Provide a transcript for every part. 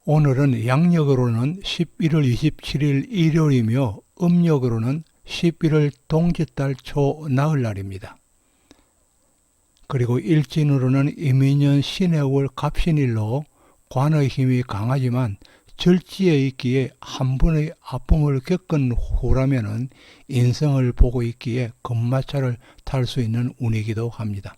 오늘은 양력으로는 11월 27일 일요일이며 음력으로는 11월 동짓달 초 나흘날입니다. 그리고 일진으로는 이민년 신해월 갑신일로 관의 힘이 강하지만 절지에 있기에 한 번의 아픔을 겪은 후라면은 인성을 보고 있기에 금마차를 탈 수 있는 운이기도 합니다.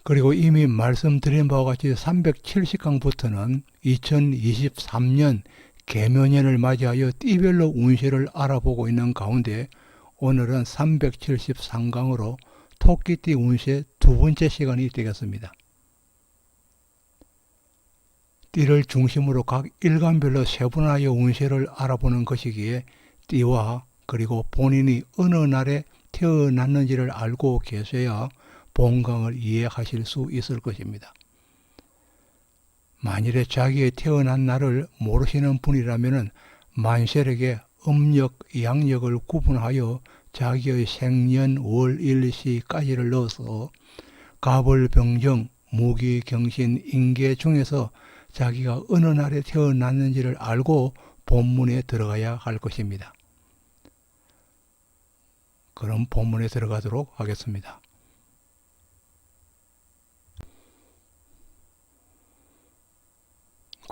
그리고 이미 말씀드린 바와 같이 370강부터는 2023년 계묘년을 맞이하여 띠별로 운세를 알아보고 있는 가운데 오늘은 373강으로 토끼띠 운세 두 번째 시간이 되겠습니다. 띠를 중심으로 각 일간별로 세분하여 운세를 알아보는 것이기에 띠와 그리고 본인이 어느 날에 태어났는지를 알고 계셔야 본강을 이해하실 수 있을 것입니다. 만일에 자기의 태어난 날을 모르시는 분이라면 만세력에 음력, 양력을 구분하여 자기의 생년, 월, 일, 시까지를 넣어서 갑을, 병정, 무기, 경신, 인계 중에서 자기가 어느 날에 태어났는지를 알고 본문에 들어가야 할 것입니다. 그럼 본문에 들어가도록 하겠습니다.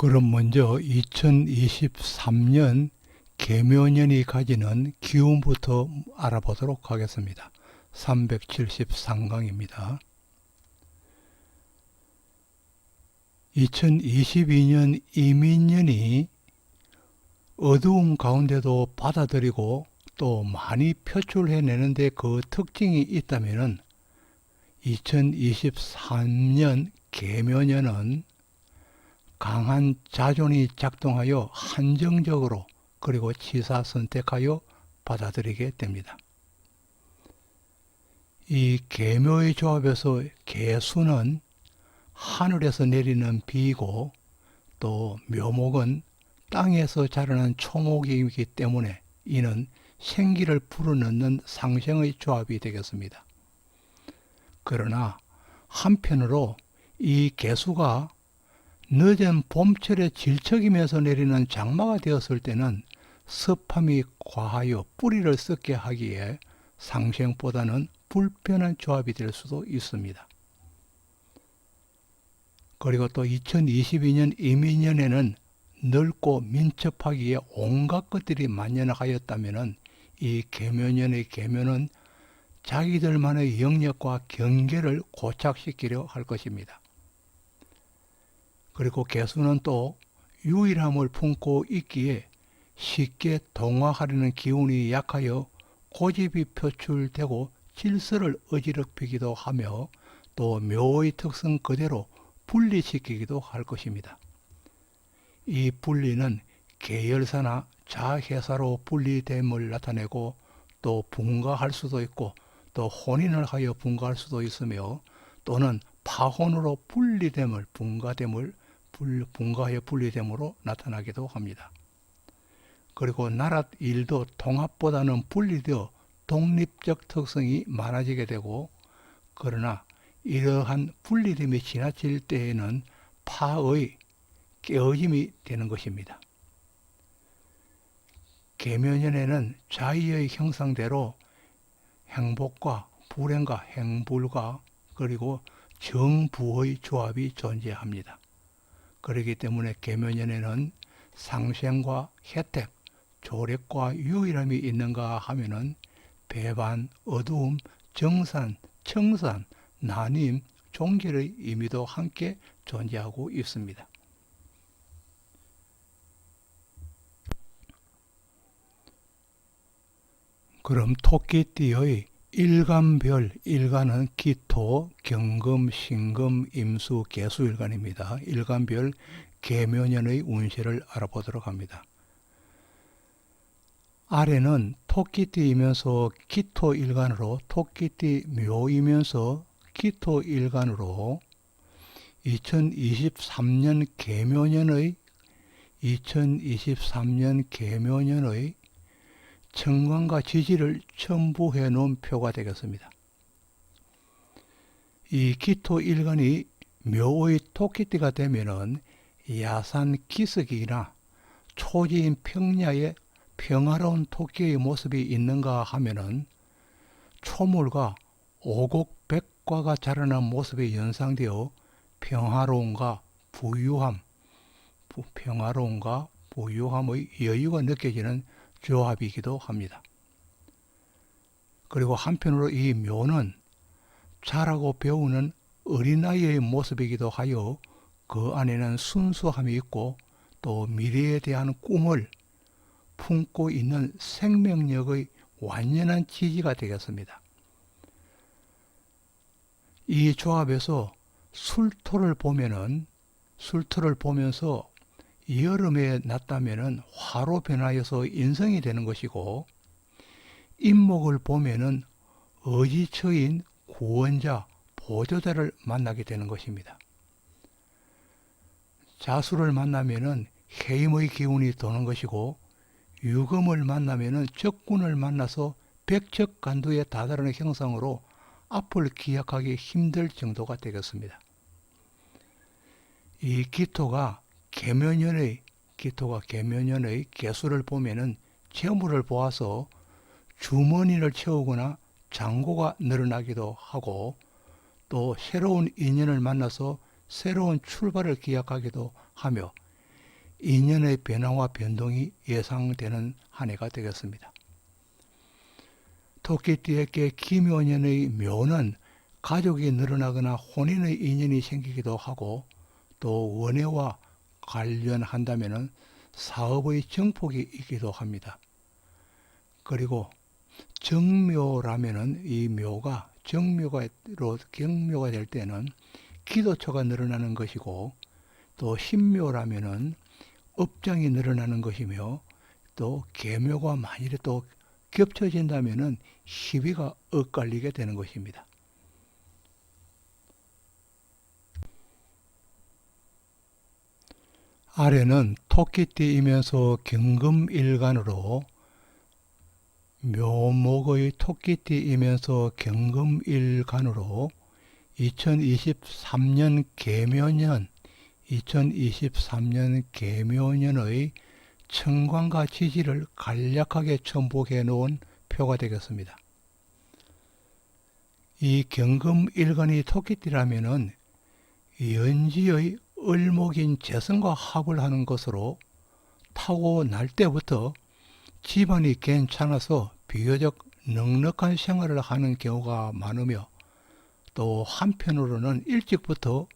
그럼 먼저 2023년 계묘년이 가지는 기운부터 알아보도록 하겠습니다. 373강입니다. 2022년 이민년이 어두운 가운데도 받아들이고 또 많이 표출해내는데 그 특징이 있다면 2023년 계묘년은 강한 자존이 작동하여 한정적으로 그리고 치사 선택하여 받아들이게 됩니다. 이 계묘의 조합에서 계수는 하늘에서 내리는 비이고 또 묘목은 땅에서 자라는 초목이기 때문에 이는 생기를 불어넣는 상생의 조합이 되겠습니다. 그러나 한편으로 이 계수가 늦은 봄철에 질척이면서 내리는 장마가 되었을 때는 습함이 과하여 뿌리를 썩게 하기에 상생보다는 불편한 조합이 될 수도 있습니다. 그리고 또 2022년 이민년에는 넓고 민첩하기에 온갖 것들이 만연하였다면 이 계묘년의 계묘는 자기들만의 영역과 경계를 고착시키려 할 것입니다. 그리고 계수는 또 유일함을 품고 있기에 쉽게 동화하려는 기운이 약하여 고집이 표출되고 질서를 어지럽히기도 하며 또 묘의 특성 그대로 분리시키기도 할 것입니다. 이 분리는 계열사나 자회사로 분리됨을 나타내고 또 분가할 수도 있고 또 혼인을 하여 분가할 수도 있으며 또는 파혼으로 분리됨을 분가하여 분리됨으로 나타나기도 합니다. 그리고 나라 일도 통합보다는 분리되어 독립적 특성이 많아지게 되고 그러나 이러한 분리됨이 지나칠 때에는 파의 깨어짐이 되는 것입니다. 계묘년에는 자의의 형상대로 행복과 불행과 행불과 그리고 정부의 조합이 존재합니다. 그렇기 때문에 계묘년에는 상생과 혜택, 조력과 유일함이 있는가 하면은 배반, 어두움, 정산, 청산, 나님, 종결의 의미도 함께 존재하고 있습니다. 그럼 토끼띠의 일간별, 일간은 기토, 경금, 신금, 임수, 계수 일간입니다. 일간별 계묘년의 운세를 알아보도록 합니다. 아래는 토끼띠이면서 기토 일간으로 토끼띠 묘이면서 기토 일간으로 2023년 계묘년의 청관과 지지를 첨부해 놓은 표가 되겠습니다. 이 기토 일간이 묘의 토끼띠가 되면은 야산 기슭이나 초지인 평야에 평화로운 토끼의 모습이 있는가 하면은 초물과 오곡백과가 자라난 모습이 연상되어 평화로움과 부유함의 여유가 느껴지는 조합이기도 합니다. 그리고 한편으로 이 묘는 자라고 배우는 어린아이의 모습이기도 하여 그 안에는 순수함이 있고 또 미래에 대한 꿈을 품고 있는 생명력의 완연한 지지가 되겠습니다. 이 조합에서 술토를 보면서 여름에 났다면은 화로 변하여서 인성이 되는 것이고, 인목을 보면은 의지처인 구원자, 보조자를 만나게 되는 것입니다. 자수를 만나면은 해임의 기운이 도는 것이고, 유금을 만나면은 적군을 만나서 백척간두에 다다르는 형상으로 앞을 기약하기 힘들 정도가 되겠습니다. 이 기토가 계묘년의 개수를 보면은 재물을 보아서 주머니를 채우거나 잔고가 늘어나기도 하고, 또 새로운 인연을 만나서 새로운 출발을 기약하기도 하며 인연의 변화와 변동이 예상되는 한 해가 되겠습니다. 토끼띠에게 기묘년의 묘는 가족이 늘어나거나 혼인의 인연이 생기기도 하고, 또 원해와 관련한다면 사업의 정폭이 있기도 합니다. 그리고 정묘라면은 이 묘가 경묘가 될 때는 기도처가 늘어나는 것이고, 또 신묘라면은 업장이 늘어나는 것이며, 또 계묘가 만일에 또 겹쳐진다면은 시비가 엇갈리게 되는 것입니다. 아래는 토끼띠이면서 경금일간으로, 묘목의 토끼띠이면서 경금일간으로 2023년 계묘년의 청관과 지지를 간략하게 첨부해 놓은 표가 되겠습니다. 이 경금일간이 토끼띠라면은 연지의 을목인 재성과 합을 하는 것으로 타고날 때부터 집안이 괜찮아서 비교적 넉넉한 생활을 하는 경우가 많으며, 또 한편으로는 일찍부터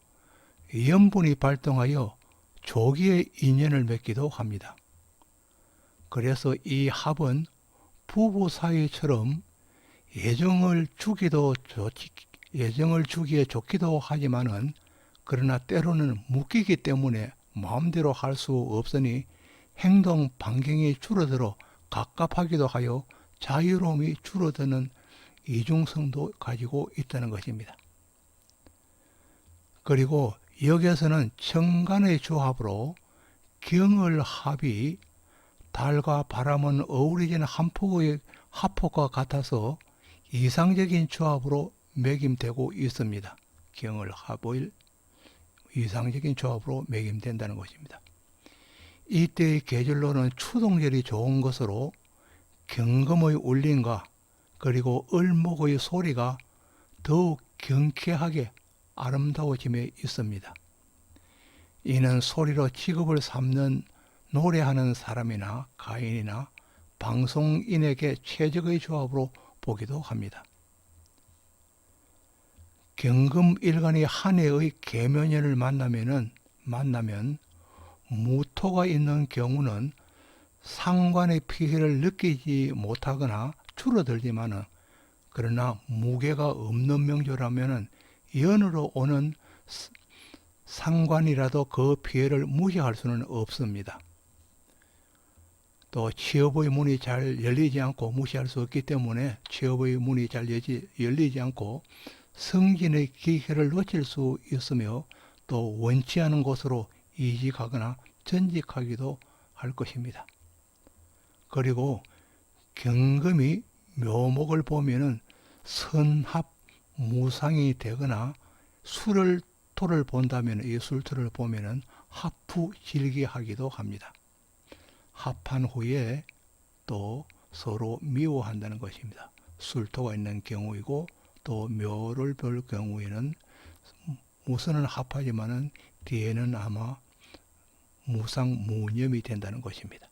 염분이 발동하여 조기에 인연을 맺기도 합니다. 그래서 이 합은 부부 사이처럼 예정을 주기에 좋기도 하지만은, 그러나 때로는 묶이기 때문에 마음대로 할 수 없으니 행동 반경이 줄어들어 갑갑하기도 하여 자유로움이 줄어드는 이중성도 가지고 있다는 것입니다. 그리고 여기에서는 천간의 조합으로 경을합이 달과 바람은 어우러지는 한폭의 합폭과 같아서 이상적인 조합으로 매김되고 있습니다. 경을합을 이상적인 조합으로 매김된다는 것입니다. 이때의 계절로는 추동절이 좋은 것으로 경금의 울림과 그리고 을목의 소리가 더욱 경쾌하게 아름다워짐에 있습니다. 이는 소리로 직업을 삼는 노래하는 사람이나 가인이나 방송인에게 최적의 조합으로 보기도 합니다. 경금일간이 한 해의 계묘년을 만나면 무토가 있는 경우는 상관의 피해를 느끼지 못하거나 줄어들지만은, 그러나 무게가 없는 명조라면은 연으로 오는 상관이라도 그 피해를 무시할 수는 없습니다. 또 취업의 문이 잘 열리지 않고 무시할 수 없기 때문에 취업의 문이 잘 열리지 않고 승진의 기회를 놓칠 수 있으며, 또 원치 않은 곳으로 이직하거나 전직하기도 할 것입니다. 그리고 경금이 묘목을 보면은 선합 무상이 되거나 토를 본다면 이 술토를 보면은 합후 질기하기도 합니다. 합한 후에 또 서로 미워한다는 것입니다. 술토가 있는 경우이고 또 묘를 볼 경우에는 우선은 합하지만은 뒤에는 아마 무상무념이 된다는 것입니다.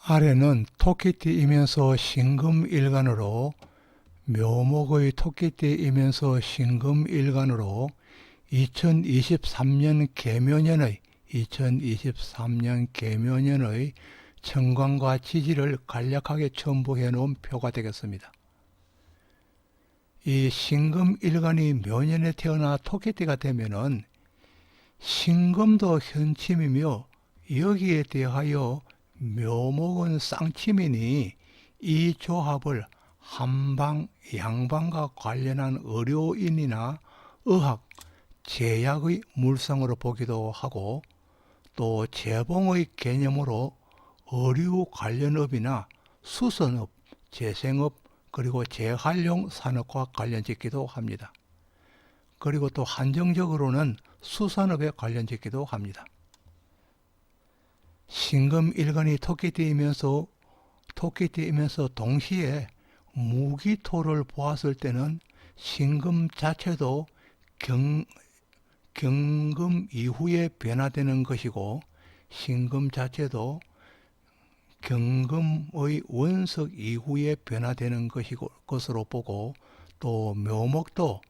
아래는 토끼띠이면서 신금일간으로 묘목의 토끼띠이면서 신금일간으로 2023년 계묘년의 천간과 지지를 간략하게 첨부해 놓은 표가 되겠습니다. 이 신금일간이 묘년에 태어나 토끼띠가 되면은 신금도 현침이며 여기에 대하여 묘목은 쌍침이니 이 조합을 한방, 양방과 관련한 의료인이나 의학, 제약의 물상으로 보기도 하고 또 재봉의 개념으로 의류 관련업이나 수선업, 재생업, 그리고 재활용 산업과 관련짓기도 합니다. 그리고 또 한정적으로는 수산업에 관련짓기도 합니다. 신금일간이 토끼띠이면서 동시에 무기토를 보았을 때는 신금 자체도 경금 이후에 변화되는 것이고 신금 자체도 경금의 원석 이후에 변화되는 것으로 보고 또 묘목도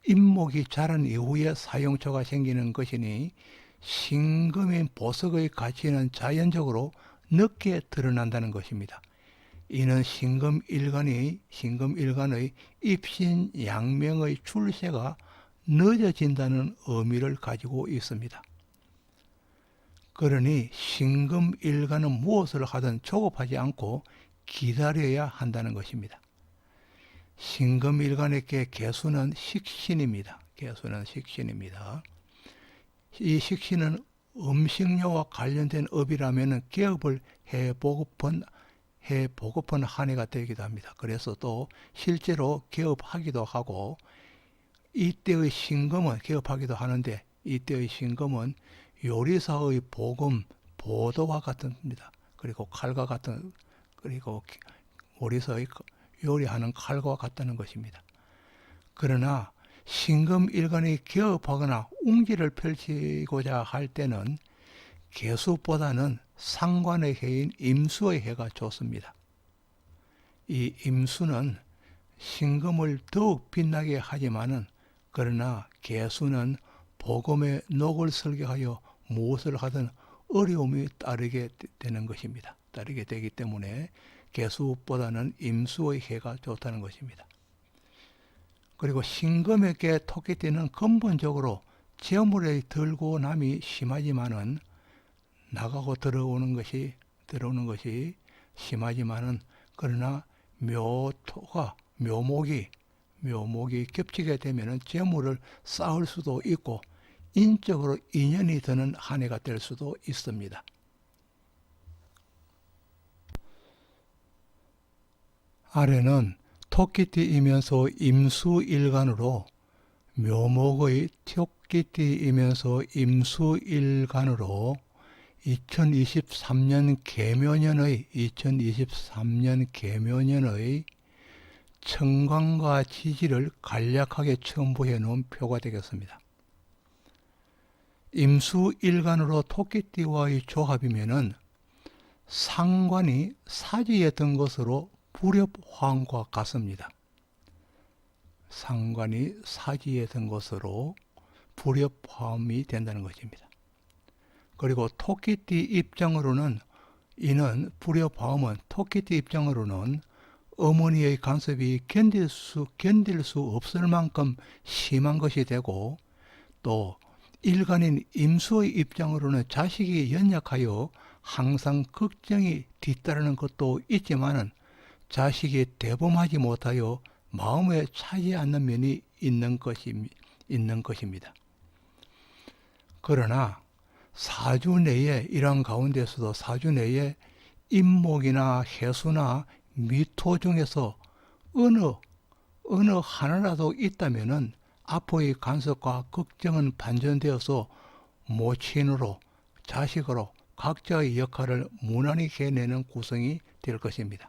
임목이 자란 이후에 사용처가 생기는 것이니 신금인 보석의 가치는 자연적으로 늦게 드러난다는 것입니다. 이는 신금일간의 입신양명의 출세가 늦어진다는 의미를 가지고 있습니다. 그러니 신금일간은 무엇을 하든 조급하지 않고 기다려야 한다는 것입니다. 신금일간에게 개수는 식신입니다. 이 식신은 음식료와 관련된 업이라면 개업을 해보고픈 한 해가 되기도 합니다. 그래서 또 실제로 개업하기도 하고 이때의 신금은 개업하기도 하는데 이때의 신금은 요리사의 보도와 같습니다. 그리고 칼과 같은 그리고 요리사의 요리하는 칼과 같다는 것입니다. 그러나 신금일간이 개업하거나 웅지를 펼치고자 할 때는 개수보다는 상관의 해인 임수의 해가 좋습니다. 이 임수는 신금을 더욱 빛나게 하지만은 그러나 개수는 복음의 녹을 설계하여 무엇을 하든 어려움이 따르게 되는 것입니다. 따르게 되기 때문에 개수보다는 임수의 해가 좋다는 것입니다. 그리고 신금에게 토끼띠는 근본적으로 재물의 들고 남이 심하지만은 나가고 들어오는 것이 심하지만은 그러나 묘목이 겹치게 되면은 재물을 쌓을 수도 있고 인적으로 인연이 드는 한 해가 될 수도 있습니다. 아래는 토끼띠이면서 임수일간으로 묘목의 토끼띠이면서 임수일간으로 2023년 계묘년의 천간과 지지를 간략하게 첨부해 놓은 표가 되겠습니다. 임수일간으로 토끼띠와의 조합이면은 상관이 사지에 든 것으로 불협화음과 같습니다. 상관이 사지에 든 것으로 불협화음이 된다는 것입니다. 그리고 토끼띠 입장으로는 이는 불협화음은 토끼띠 입장으로는 어머니의 간섭이 견딜 수 없을 만큼 심한 것이 되고 또 일간인 임수의 입장으로는 자식이 연약하여 항상 걱정이 뒤따르는 것도 있지만은 자식이 대범하지 못하여 마음에 차지 않는 면이 있는 것입니다. 그러나 사주 내에 이런 가운데서도 사주 내에 임목이나 해수나 미토 중에서 어느 하나라도 있다면은 앞의 간섭과 걱정은 반전되어서 모친으로 자식으로 각자의 역할을 무난히 해내는 구성이 될 것입니다.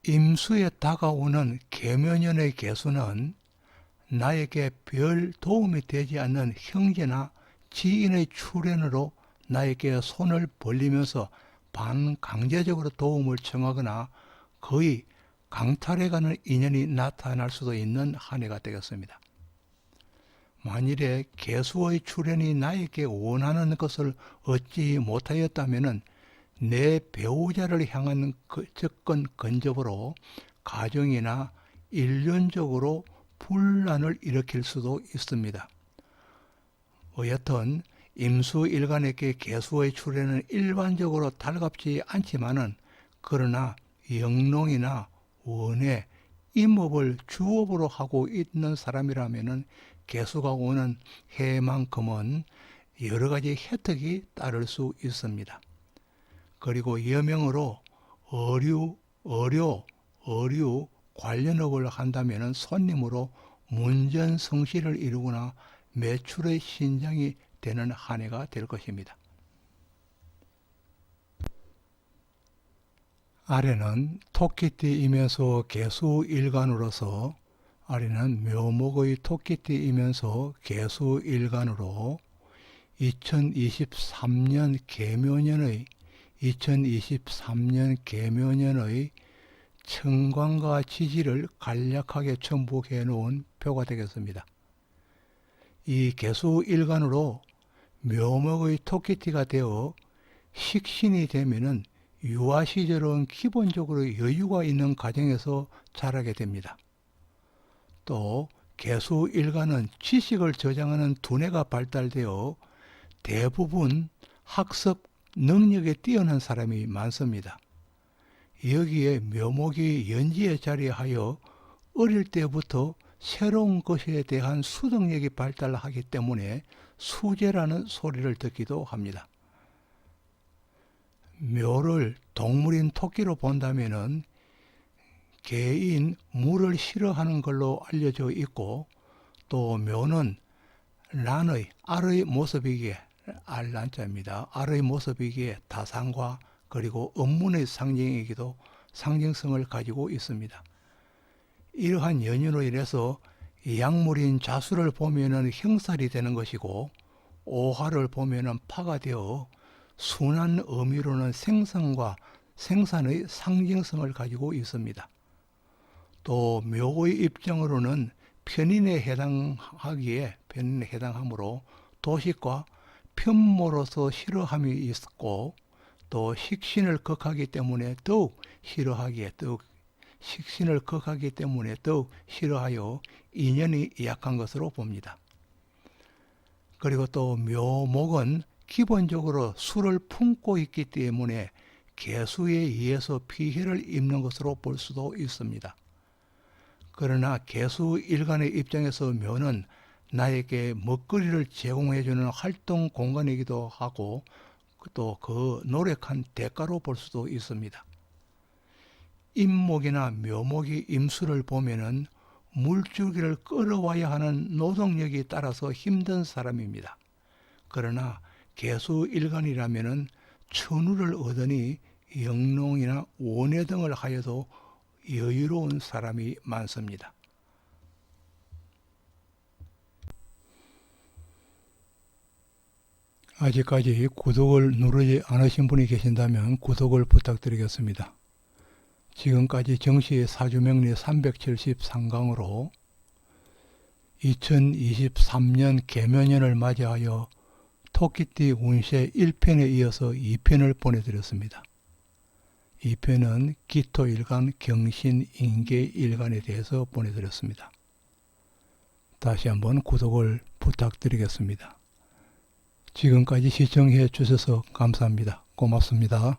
임수에 다가오는 계묘년의 개수는 나에게 별 도움이 되지 않는 형제나 지인의 출현으로 나에게 손을 벌리면서 반강제적으로 도움을 청하거나 거의 강탈해가는 인연이 나타날 수도 있는 한 해가 되겠습니다. 만일에 개수의 출현이 나에게 원하는 것을 얻지 못하였다면 내 배우자를 향한 접근 근접으로 가정이나 일련적으로 분란을 일으킬 수도 있습니다. 여하튼 임수일간에게 개수의 출현은 일반적으로 달갑지 않지만은 그러나 영농이나 원해, 임업을 주업으로 하고 있는 사람이라면은 개수가 오는 해만큼은 여러 가지 혜택이 따를 수 있습니다. 그리고 여명으로 어류 관련업을 한다면 손님으로 문전성시를 이루거나 매출의 신장이 되는 한 해가 될 것입니다. 아래는 토끼띠이면서 개수일간으로서 아래는 묘목의 토끼띠이면서 개수일간으로 2023년 계묘년의 천간과 지지를 간략하게 첨부해 놓은 표가 되겠습니다. 이 개수일간으로 묘목의 토끼띠가 되어 식신이 되면은 유아 시절은 기본적으로 여유가 있는 가정에서 자라게 됩니다. 또 개수일간은 지식을 저장하는 두뇌가 발달되어 대부분 학습 능력에 뛰어난 사람이 많습니다. 여기에 묘목이 연지에 자리하여 어릴 때부터 새로운 것에 대한 수동력이 발달하기 때문에 수재라는 소리를 듣기도 합니다. 묘를 동물인 토끼로 본다면은 개인 물을 싫어하는 걸로 알려져 있고, 또 묘는 란의 알의 모습이기에 알란자입니다. 알의 모습이기에 다산과 그리고 업문의 상징성을 가지고 있습니다. 이러한 연유로 인해서 약물인 자수를 보면은 형살이 되는 것이고, 오화를 보면은 파가 되어 순한 의미로는 생산과 생산의 상징성을 가지고 있습니다. 또 묘의 입장으로는 편인에 해당하므로 도식과 편모로서 싫어함이 있고, 또 식신을 극하기 때문에 더욱 싫어하여 인연이 약한 것으로 봅니다. 그리고 또 묘목은 기본적으로 술을 품고 있기 때문에 개수에 의해서 피해를 입는 것으로 볼 수도 있습니다. 그러나 개수일간의 입장에서 묘는 나에게 먹거리를 제공해주는 활동 공간이기도 하고, 또 그 노력한 대가로 볼 수도 있습니다. 임목이나 묘목이 임수를 보면은 물줄기를 끌어와야 하는 노동력이 따라서 힘든 사람입니다. 그러나 개수일간이라면은 천우를 얻으니 영농이나 원해 등을 하여도 여유로운 사람이 많습니다. 아직까지 구독을 누르지 않으신 분이 계신다면 구독을 부탁드리겠습니다. 지금까지 정시의 사주명리 373강으로 2023년 계묘년을 맞이하여 토끼띠 운세 1편에 이어서 2편을 보내드렸습니다. 2편은 기토일간, 경신, 인계일간에 대해서 보내드렸습니다. 다시 한번 구독을 부탁드리겠습니다. 지금까지 시청해 주셔서 감사합니다. 고맙습니다.